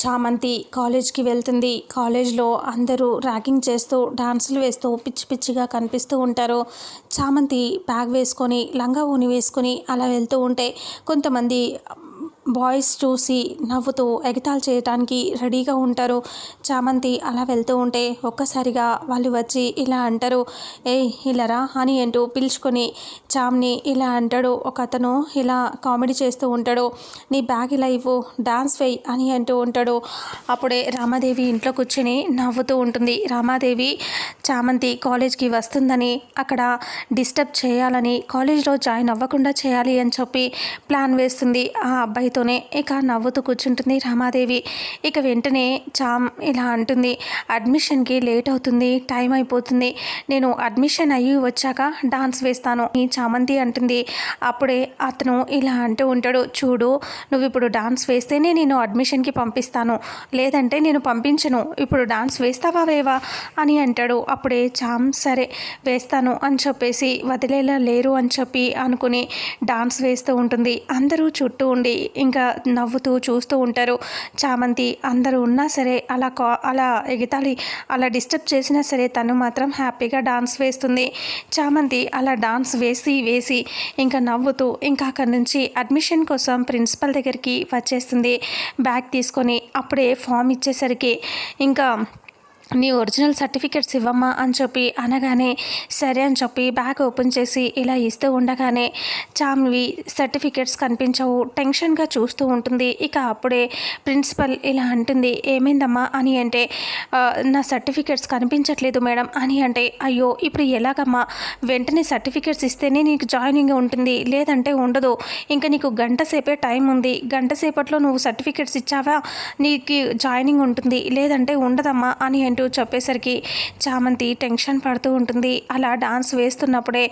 చామంతి కాలేజ్కి వెళ్తుంది. కాలేజ్లో అందరూ ర్యాగింగ్ చేస్తూ డాన్సులు వేస్తూ పిచ్చి పిచ్చిగా కనిపిస్తూ ఉంటారు. చామంతి బ్యాగ్ వేసుకొని లంగా ఓని వేసుకొని అలా వెళ్తూ ఉంటే కొంతమంది బాయ్స్ చూసి నవ్వుతూ ఎగతాళి చేయడానికి రెడీగా ఉంటారు. చామంతి అలా వెళ్తూ ఉంటే ఒక్కసారిగా వాళ్ళు వచ్చి ఇలా అంటారు, ఏయ్ ఇలారా అని అంటూ పిలుచుకొని చామ్ని ఇలా అంటాడు. ఒక అతను ఇలా కామెడీ చేస్తూ ఉంటాడు, నీ బ్యాగ్ ఇలా ఇవ్వు, డాన్స్ వేయి అని అంటూ ఉంటాడు. అప్పుడే రామాదేవి ఇంట్లో కూర్చొని నవ్వుతూ ఉంటుంది. రామాదేవి చామంతి కాలేజ్కి వస్తుందని, అక్కడ డిస్టర్బ్ చేయాలని, కాలేజ్లో జాయిన్ అవ్వకుండా చేయాలి అని చెప్పి ప్లాన్ వేస్తుంది. ఆ అబ్బాయితోనే ఇక నవ్వుతూ కూర్చుంటుంది రామాదేవి. ఇక వెంటనే చామ్ ఇలా అంటుంది, అడ్మిషన్కి లేట్ అవుతుంది, టైం అయిపోతుంది, నేను అడ్మిషన్ అయ్యి వచ్చాక డాన్స్ వేస్తాను ఈ చామంతి అంటుంది. అప్పుడే అతను ఇలా అంటూ ఉంటాడు, చూడు నువ్వు ఇప్పుడు డాన్స్ వేస్తేనే నేను అడ్మిషన్కి పంపిస్తాను, లేదంటే నేను పంపించను, ఇప్పుడు డాన్స్ వేస్తావా వేవా అని అంటాడు. అప్పుడే చామ్ సరే వేస్తాను అని చెప్పేసి వదిలేలా లేరు అని చెప్పి అనుకుని డాన్స్ వేస్తూ ఉంటుంది. అందరూ చుట్టూ ఉండి ఇంకా నవ్వుతూ చూస్తూ ఉంటారు. చామంతి అందరూ ఉన్నా సరే అలా ఎగతాళి అలా డిస్టర్బ్ చేసినా సరే తను మాత్రం హ్యాపీగా డాన్స్ వేస్తుంది. చామంతి అలా డాన్స్ వేసి ఇంకా నవ్వుతూ ఇంకా అక్కడి నుంచి అడ్మిషన్ కోసం ప్రిన్సిపల్ దగ్గరికి వచ్చేస్తుంది బ్యాగ్ తీసుకొని. అప్పుడే ఫామ్ ఇచ్చేసరికి ఇంకా నీ ఒరిజినల్ సర్టిఫికెట్స్ ఇవ్వమ్మా అని చెప్పి అనగానే సరే అని చెప్పి బ్యాగ్ ఓపెన్ చేసి ఇలా ఇస్తూ ఉండగానే చామ్వి సర్టిఫికెట్స్ కనిపించవు, టెన్షన్గా చూస్తూ ఉంటుంది. ఇక అప్పుడే ప్రిన్సిపల్ ఇలా అంటుంది, ఏమైందమ్మా అని అంటే నా సర్టిఫికెట్స్ కనిపించట్లేదు మేడం అని అంటే, అయ్యో ఇప్పుడు ఎలాగమ్మా, వెంటనే సర్టిఫికెట్స్ ఇస్తేనే నీకు జాయినింగ్ ఉంటుంది, లేదంటే ఉండదు, ఇంకా నీకు గంట సేపే టైం ఉంది, గంట సేపట్లో నువ్వు సర్టిఫికెట్స్ ఇచ్చావా నీకు జాయినింగ్ ఉంటుంది, లేదంటే ఉండదమ్మా అని చెప్పేసరికి చామంతి టెన్షన్ పడుతూ ఉంటుంది. అలా డాన్స్ వేస్తున్నప్పుడే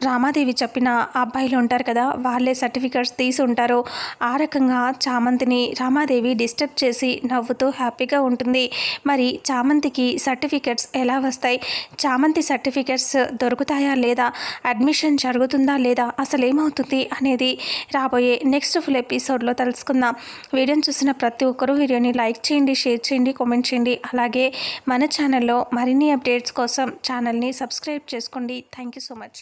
రామాదేవి చెప్పిన అబ్బాయిలు ఉంటారు కదా, వాళ్ళే సర్టిఫికెట్స్ తీసి ఉంటారు. ఆ రకంగా చామంతిని రామాదేవి డిస్టర్బ్ చేసి నవ్వుతూ హ్యాపీగా ఉంటుంది. మరి చామంతికి సర్టిఫికెట్స్ ఎలా వస్తాయి, చామంతి సర్టిఫికెట్స్ దొరుకుతాయా లేదా, అడ్మిషన్ జరుగుతుందా లేదా, అసలు ఏమవుతుంది అనేది రాబోయే నెక్స్ట్ ఫుల్ ఎపిసోడ్లో తెలుసుకుందాం. వీడియోని చూసిన ప్రతి ఒక్కరూ వీడియోని లైక్ చేయండి, షేర్ చేయండి, కామెంట్ చేయండి. అలాగే మన ఛానల్లో మరిన్ని అప్డేట్స్ కోసం ఛానల్ని సబ్స్క్రైబ్ చేసుకోండి. Thank you so much.